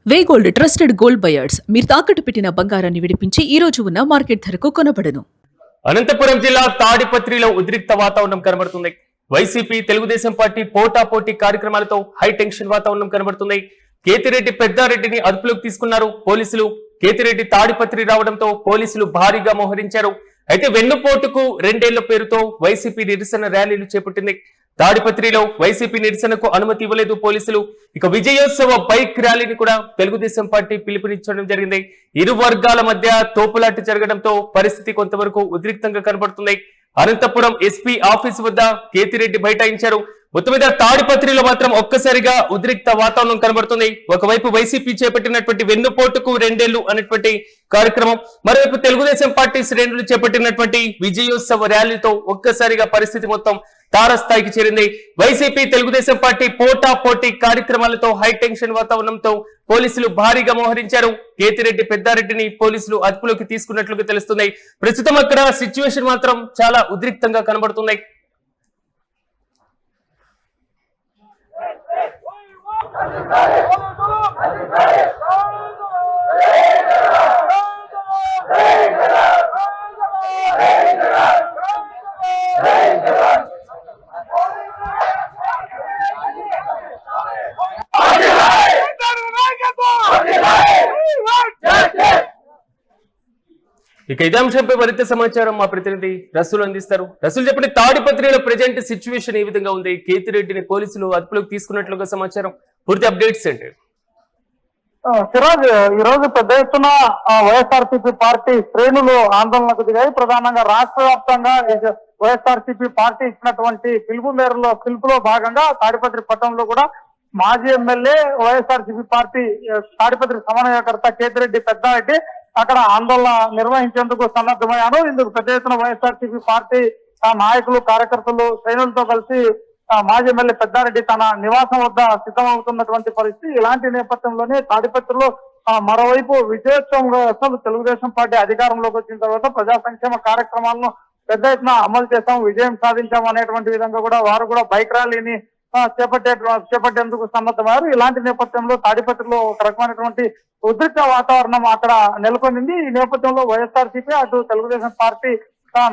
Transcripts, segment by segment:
వే gold trusted gold buyers మీరు తాకట్టు పెట్టిన బంగారాన్ని విడిపించి ఈ రోజు ఉన్న మార్కెట్ ధరకు కొనబడను. అనంతపురం జిల్లా తాడిపత్రిలో ఉద్రిక్త వాతావరణం కనబడుతుంది. వైసీపీ తెలుగుదేశం పార్టీ పోటాపోటీ కార్యక్రమాలతో హై టెన్షన్ వాతావరణం కనబడుతుంది. కేతిరెడ్డి పెద్దారెడ్డిని అదుపులోకి తీసుకున్నారు పోలీసులు. కేతిరెడ్డి తాడిపత్రి రావడంతో పోలీసులు భారీగా మోహరించారు. అయితే వెన్నుపోటుకు 2 ఏళ్ల పేరుతో వైసీపీ నిరసన ర్యాలీలు చేపట్టింది. తాడిపత్రిలో వైసీపీ నిరసనకు అనుమతి ఇవ్వలేదు పోలీసులు. ఇక విజయోత్సవ బైక్ ర్యాలీని కూడా తెలుగుదేశం పార్టీ పిలుపునిచ్చడం జరిగింది. ఇరు వర్గాల మధ్య తోపులాట జరగడంతో పరిస్థితి కొంతవరకు ఉద్రిక్తంగా కనబడుతుంది. అనంతపురం ఎస్పీ ఆఫీసు వద్ద కేతిరెడ్డి బైఠాయించారు. మొత్తం మీద తాడిపత్రిలో మాత్రం ఒక్కసారిగా ఉద్రిక్త వాతావరణం కనబడుతుంది. ఒకవైపు వైసీపీ చేపట్టినటువంటి వెన్నుపోటుకు 2 ఏళ్లు అనేటువంటి కార్యక్రమం, మరోవైపు తెలుగుదేశం పార్టీ శ్రేణులు చేపట్టినటువంటి విజయోత్సవ ర్యాలీతో ఒక్కసారిగా పరిస్థితి మొత్తం తారస్థాయికి చేరింది. వైసీపీ తెలుగుదేశం పార్టీ పోటాపోటీ కార్యక్రమాలతో హై టెన్షన్ వాతావరణంతో పోలీసులు భారీగా మోహరించారు. కేతిరెడ్డి పెద్దారెడ్డిని పోలీసులు అదుపులోకి తీసుకున్నట్లుగా తెలుస్తుంది. ప్రస్తుతం అక్కడ సిచ్యువేషన్ మాత్రం చాలా ఉద్రిక్తంగా కనబడుతుంది. ఇక ఇదే అంశంపై మరింత సమాచారం మా ప్రతినిధి రసూల్ అందిస్తారు. రసూల్ చెప్పండి, తాడిపత్రిలో ప్రెజెంట్ సిచ్యువేషన్ ఏ విధంగా ఉంది? కేతిరెడ్డిని పోలీసులు అదుపులోకి తీసుకున్నట్లుగా సమాచారం, పూర్తి అప్డేట్స్ ఏంటి? సిరాజ్, ఈ రోజు పెద్ద ఎత్తున వైఎస్ఆర్సీపీ పార్టీ శ్రేణులు ఆందోళనకు దిగాయి. ప్రధానంగా రాష్ట్ర వ్యాప్తంగా వైఎస్ఆర్సీపీ పార్టీ ఇచ్చినటువంటి పిలుపులో భాగంగా తాడిపత్రి పట్టణంలో కూడా మాజీ ఎమ్మెల్యే వైఎస్ఆర్సీపీ పార్టీ తాడిపత్రి సమన్వయకర్త కేతిరెడ్డి పెద్దారెడ్డి అక్కడ ఆందోళన నిర్వహించేందుకు సన్నద్ధమయ్యారు. ఇందుకు పెద్ద ఎత్తున వైఎస్ఆర్సీపీ పార్టీ నాయకులు, కార్యకర్తలు, శ్రేణులతో కలిసి మాజీ ఎమ్మెల్యే పెద్దారెడ్డి తన నివాసం వద్ద సిద్ధమవుతున్నటువంటి పరిస్థితి. ఇలాంటి నేపథ్యంలోనే తాడిపత్రిలో మరోవైపు విజయోత్సవం తెలుగుదేశం పార్టీ అధికారంలోకి వచ్చిన తర్వాత ప్రజా సంక్షేమ కార్యక్రమాలను పెద్ద ఎత్తున అమలు చేస్తాం, విజయం సాధించాం అనేటువంటి విధంగా కూడా వారు కూడా బైక్ ర్యాలీని చేపట్టేందుకు సన్నద్ధమయ్యారు. ఇలాంటి నేపథ్యంలో తాడిపత్రిలో ఒక రకమైనటువంటి ఉద్రిక్త వాతావరణం అక్కడ నెలకొంది. ఈ నేపథ్యంలో వైఎస్ఆర్సీపీ అటు తెలుగుదేశం పార్టీ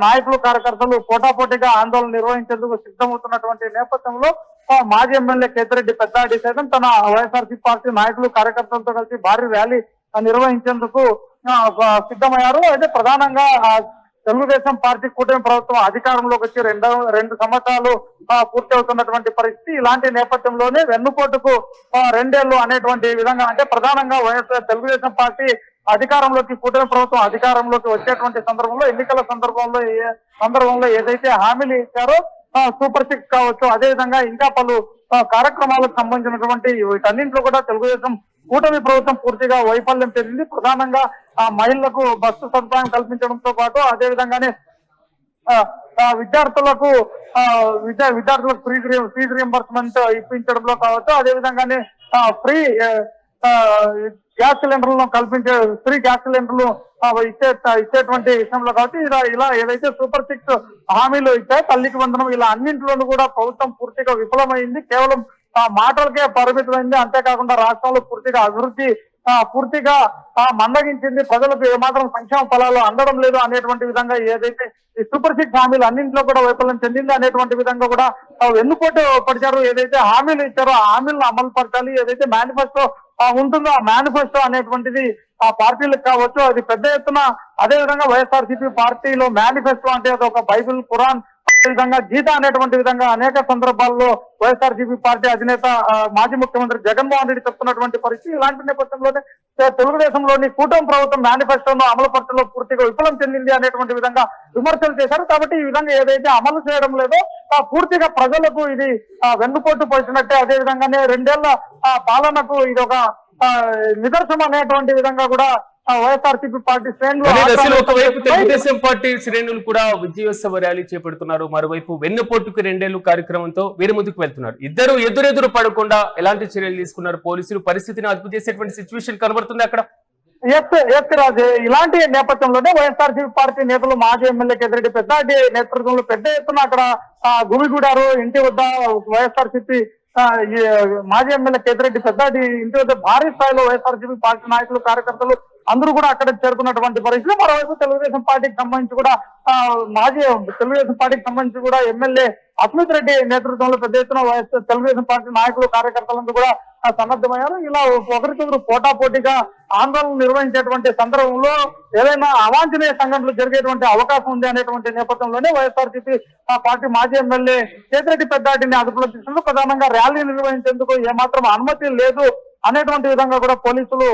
నాయకులు, కార్యకర్తలు పోటాపోటీగా ఆందోళన నిర్వహించేందుకు సిద్ధమవుతున్నటువంటి నేపథ్యంలో మాజీ ఎమ్మెల్యే కేతిరెడ్డి పెద్దారెడ్డి సైతం తన వైఎస్ఆర్సీపీ పార్టీ నాయకులు, కార్యకర్తలతో కలిసి భారీ ర్యాలీ నిర్వహించేందుకు సిద్ధమయ్యారు. అయితే ప్రధానంగా తెలుగుదేశం పార్టీ కూటమి ప్రభుత్వం అధికారంలోకి వచ్చి రెండు సంవత్సరాలు పూర్తి అవుతున్నటువంటి పరిస్థితి. ఇలాంటి నేపథ్యంలోనే వెన్నుపోటుకు 2 ఏళ్లు అనేటువంటి విధంగా, అంటే ప్రధానంగా తెలుగుదేశం పార్టీ అధికారంలోకి, కూటమి ప్రభుత్వం అధికారంలోకి వచ్చేటువంటి సందర్భంలో, ఎన్నికల సందర్భంలో ఏదైతే హామీలు ఇచ్చారో సూపర్ 6 కావచ్చు, అదేవిధంగా ఇంకా పలు కార్యక్రమాలకు సంబంధించినటువంటి వీటన్నింటిలో కూడా తెలుగుదేశం కూటమి ప్రభుత్వం పూర్తిగా వైఫల్యం చెందింది. ప్రధానంగా మహిళలకు బస్సు సదుపాయం కల్పించడంతో పాటు అదేవిధంగానే విద్యార్థులకు ఫీజు రియంబర్స్మెంట్ ఇప్పించడంలో కావచ్చు, అదేవిధంగానే ఫ్రీ గ్యాస్ సిలిండర్లను ఫ్రీ గ్యాస్ సిలిండర్లు ఇచ్చేటువంటి విషయంలో కాబట్టి ఇలా ఏదైతే సూపర్ 6 హామీలు ఇచ్చాయో, తల్లికి వందనం, ఇలా అన్నింటిలోనూ కూడా ప్రభుత్వం పూర్తిగా విఫలమైంది. కేవలం మాటలకే పరిమితమైంది. అంతేకాకుండా రాష్ట్రంలో పూర్తిగా అభివృద్ధి పూర్తిగా మందగించింది. ప్రజలకు ఏమాత్రం సంక్షేమ ఫలాలు అందడం లేదు అనేటువంటి విధంగా ఏదైతే ఈ సూపర్ 6 హామీలు అన్నింటిలో కూడా వైఫల్యం చెందింది అనేటువంటి విధంగా కూడా వెన్నుపోటు పడిచారు. ఏదైతే హామీలు ఇచ్చారో ఆ హామీలను అమలు పరచాలి. ఏదైతే మేనిఫెస్టో ఉంటుందో ఆ మేనిఫెస్టో అనేటువంటిది ఆ పార్టీలకు కావచ్చు, అది పెద్ద ఎత్తున, అదేవిధంగా వైఎస్ఆర్సీపీ పార్టీలో మేనిఫెస్టో అంటే అది ఒక బైబిల్, ఖురాన్, విధంగా గీత అనేటువంటి విధంగా అనేక సందర్భాల్లో వైఎస్ఆర్సీపీ పార్టీ అధినేత మాజీ ముఖ్యమంత్రి జగన్మోహన్ రెడ్డి చెప్తున్నటువంటి పరిస్థితి. ఇలాంటి నేపథ్యంలోనే తెలుగుదేశంలోని కూటమి ప్రభుత్వం మేనిఫెస్టోను అమలు పరచడంలో పూర్తిగా విఫలం చెందింది అనేటువంటి విధంగా విమర్శలు చేశారు. కాబట్టి ఈ విధంగా ఏదైతే అమలు చేయడం లేదో పూర్తిగా ప్రజలకు ఇది వెన్నుపోటు పడిచినట్టే, అదేవిధంగానే 2 ఏళ్ల పాలనకు ఇది ఒక నిదర్శనం అనేటువంటి విధంగా కూడా వైఎస్ఆర్సీపీ పార్టీ శ్రేణులు, ఒకవైపు తెలుగుదేశం పార్టీ శ్రేణులు కూడా విజయోత్సవ ర్యాలీ చేపడుతున్నారు, మరోవైపు వెన్నుపోటుకు 2 ఏళ్లు కార్యక్రమంతో వీరి ముందుకు వెళ్తున్నారు. ఇద్దరు ఎదురెదురు పడకుండా ఎలాంటి చర్యలు తీసుకున్నారు పోలీసులు? పరిస్థితిని అదుపు చేసేటువంటి సిచ్యువేషన్ కనబడుతుంది అక్కడ. ఎస్ రాజు, ఇలాంటి నేపథ్యంలోనే వైఎస్ఆర్సీపీ పార్టీ నేతలు మాజీ ఎమ్మెల్యే కేతిరెడ్డి పెద్దారెడ్డి నేతృత్వంలో పెద్ద ఎత్తున అక్కడ గుమిగూడారు. ఇంటి వద్ద వైఎస్ఆర్సీపీ ఈ మాజీ ఎమ్మెల్యే కేతిరెడ్డి పెద్దారెడ్డి ఇంటి వద్ద భారీ స్థాయిలో వైఎస్ఆర్సీపీ పార్టీ నాయకులు కార్యకర్తలు అందరూ కూడా అక్కడికి చేరుకున్నటువంటి పరిస్థితి. మరోవైపు తెలుగుదేశం పార్టీకి సంబంధించి కూడా మాజీ తెలుగుదేశం పార్టీకి సంబంధించి కూడా ఎమ్మెల్యే అస్మిత్ రెడ్డి నేతృత్వంలో పెద్ద ఎత్తున తెలుగుదేశం పార్టీ నాయకులు కార్యకర్తలందరూ కూడా సన్నద్ధమయ్యారు. ఇలా ఒకరికొకరు పోటాపోటీగా ఆందోళన నిర్వహించేటువంటి సందర్భంలో ఏదైనా అవాంఛనీయ సంఘటనలు జరిగేటువంటి అవకాశం ఉంది అనేటువంటి నేపథ్యంలోనే వైఎస్ఆర్సీపీ పార్టీ మాజీ ఎమ్మెల్యే కేతిరెడ్డి పెద్దారెడ్డిని అదుపులో తీసుకుంటూ ప్రధానంగా ర్యాలీ నిర్వహించేందుకు ఏమాత్రం అనుమతి లేదు అనేటువంటి విధంగా కూడా పోలీసులు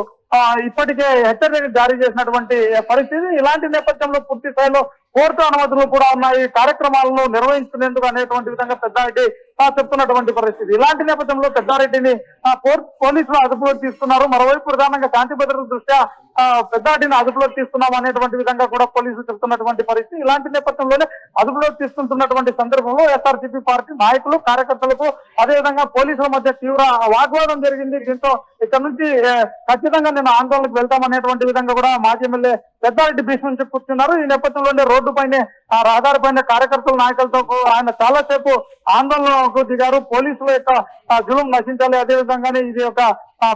ఇప్పటికే హెచ్చరిక జారీ చేసినటువంటి పరిస్థితి. ఇలాంటి నేపథ్యంలో పూర్తి స్థాయిలో కోర్టు అనుమతులు కూడా ఉన్నాయి కార్యక్రమాలను నిర్వహించుకునేందుకు అనేటువంటి విధంగా పెద్దారెడ్డి చెప్తున్నటువంటి పరిస్థితి. ఇలాంటి నేపథ్యంలో పెద్దారెడ్డిని పోలీసులు అదుపులోకి తీసుకున్నారు. మరోవైపు ప్రధానంగా శాంతి భద్రతల దృష్ట్యా పెద్దారెడ్డిని అదుపులోకి తీసుకున్నాం అనేటువంటి విధంగా కూడా పోలీసులు చెప్తున్నటువంటి పరిస్థితి. ఇలాంటి నేపథ్యంలోనే అదుపులోకి తీసుకుంటున్నటువంటి సందర్భంలో వైఎస్ఆర్సీపీ పార్టీ నాయకులు కార్యకర్తలకు అదేవిధంగా పోలీసుల మధ్య తీవ్ర వాగ్వాదం జరిగింది. దీంతో ఇక్కడ నుంచి ఖచ్చితంగా నేను ఆందోళనకు వెళ్తామనేటువంటి విధంగా కూడా మాజీ ఎమ్మెల్యే పెద్దారెడ్డి భీష్మించి కూర్చున్నారు. ఈ నేపథ్యంలోనే రోడ్డు పైన రహదారి పైన కార్యకర్తల నాయకులతో ఆయన చాలా సేపు ఆందోళనకు దిగారు. పోలీసుల యొక్క జులుం నశించాలి, అదేవిధంగానే ఇది ఒక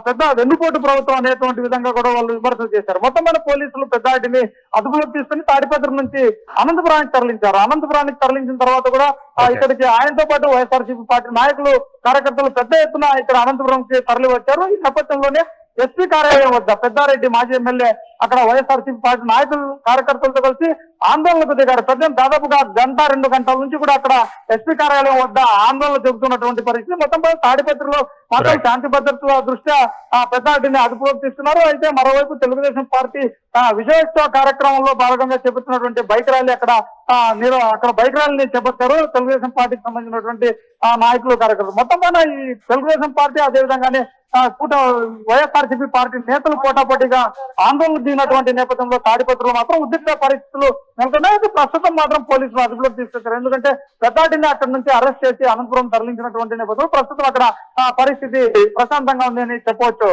పెద్ద వెన్నుపోటు ప్రభుత్వం అనేటువంటి విధంగా కూడా వాళ్ళు విమర్శలు చేశారు. మొత్తం మీద పోలీసులు పెద్దారెడ్డిని అదుపులోకి తీసుకుని తాడిపత్రి నుంచి అనంతపురానికి తరలించారు. అనంతపురానికి తరలించిన తర్వాత కూడా ఇక్కడికి ఆయనతో పాటు వైఎస్ఆర్సీపీ పార్టీ నాయకులు కార్యకర్తలు పెద్ద ఎత్తున ఇక్కడ అనంతపురంకి తరలి వచ్చారు. ఈ నేపథ్యంలోనే ఎస్పీ కార్యాలయం వద్ద పెద్దారెడ్డి మాజీ ఎమ్మెల్యే అక్కడ వైఎస్ఆర్సీపీ పార్టీ నాయకులు కార్యకర్తలతో కలిసి ఆందోళనకు దిగారు. దాదాపుగా గంట 2 గంటల నుంచి కూడా అక్కడ ఎస్పీ కార్యాలయం వద్ద ఆందోళన చెబుతున్నటువంటి పరిస్థితి. మొత్తం తాడిపత్రిలో మాత్రం శాంతి భద్రతల దృష్ట్యా పెద్దారెడ్డిని అదుపులోకి తీసుకున్నారు. అయితే మరోవైపు తెలుగుదేశం పార్టీ విజయోత్సవ కార్యక్రమంలో భాగంగా చేపట్టినటువంటి బైక్ ర్యాలీ అక్కడ బైక్ ర్యాలీని చేపట్టారు తెలుగుదేశం పార్టీకి సంబంధించినటువంటి నాయకులు కార్యకర్తలు. మొత్తం పైన ఈ తెలుగుదేశం పార్టీ అదేవిధంగానే వైఎస్ఆర్సీపీ పార్టీ నేతలు పోటాపోటీగా ఆందోళన దిగినటువంటి నేపథ్యంలో తాడిపత్రిలో మాత్రం ఉద్రిక్త పరిస్థితులు నెలకొన్నాయి. ప్రస్తుతం మాత్రం పోలీసులు అదుపులోకి తీసుకొచ్చారు. ఎందుకంటే పెద్దారెడ్డిని అక్కడి నుంచి అరెస్ట్ చేసి అనంతపురం తరలించినటువంటి నేపథ్యంలో ప్రస్తుతం అక్కడ పరిస్థితి ప్రశాంతంగా ఉంది అని చెప్పవచ్చు.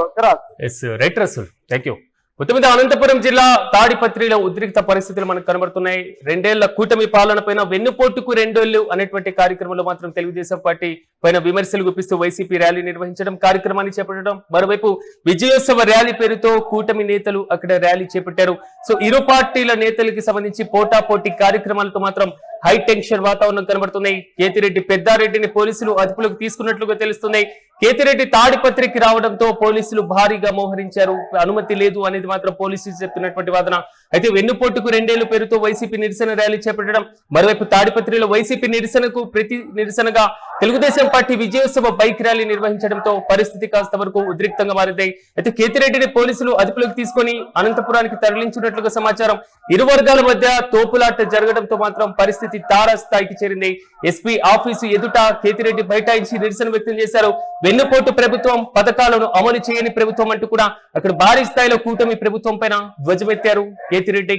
Right Rasool, thank you. మొత్తం మీద అనంతపురం జిల్లా తాడిపత్రిలో ఉద్రిక్త పరిస్థితులు మనకు కనబడుతున్నాయి. 2 ఏళ్ల కూటమి పాలన పైన వెన్నుపోటుకు 2 ఏళ్లు అనేటువంటి కార్యక్రమంలో మాత్రం తెలుగుదేశం పార్టీ పైన విమర్శలు గుప్పిస్తూ వైసీపీ ర్యాలీ నిర్వహించడం, కార్యక్రమాన్ని చేపట్టడం, మరోవైపు విజయోత్సవ ర్యాలీ పేరుతో కూటమి నేతలు అక్కడ ర్యాలీ చేపట్టారు. సో ఇరు పార్టీల నేతలకి సంబంధించి పోటాపోటీ కార్యక్రమాలతో మాత్రం హై టెన్షన్ వాతావరణం కనబడుతున్నాయి. కేతిరెడ్డి పెద్దారెడ్డిని పోలీసులు అదుపులోకి తీసుకున్నట్లుగా తెలుస్తున్నాయి. కేతిరెడ్డి తాడిపత్రికి రావడంతో పోలీసులు భారీగా మోహరించారు. అనుమతి లేదు అనేది మాత్రం పోలీసులు చెప్తున్నటువంటి వాదన. అయితే వెన్నుపోటుకు 2 ఏళ్ల పేరుతో వైసీపీ నిరసన ర్యాలీ చేపట్టడం, మరోవైపు తాడిపత్రిలో వైసీపీ నిరసనకు ప్రతి నిరసనగా తెలుగుదేశం పార్టీ విజయోత్సవ బైక్ ర్యాలీ నిర్వహించడంతో పరిస్థితి కాస్త వరకు ఉద్రిక్తంగా మారింది. అయితే కేతిరెడ్డిని పోలీసులు అదుపులోకి తీసుకొని అనంతపురానికి తరలించినట్లుగా సమాచారం. ఇరు వర్గాల మధ్య తోపులాట జరగడంతో మాత్రం పరిస్థితి తారాస్థాయికి చేరింది. ఎస్పీ ఆఫీసు ఎదుట కేతిరెడ్డి బైఠాయించి నిరసన వ్యక్తం చేశారు. వెన్నుపోటు ప్రభుత్వం, పథకాలను అమలు చేయని ప్రభుత్వం అంటూ కూడా అక్కడ భారీ స్థాయిలో కూటమి ప్రభుత్వం పైన ధ్వజమెత్తారు కేతిరెడ్డి.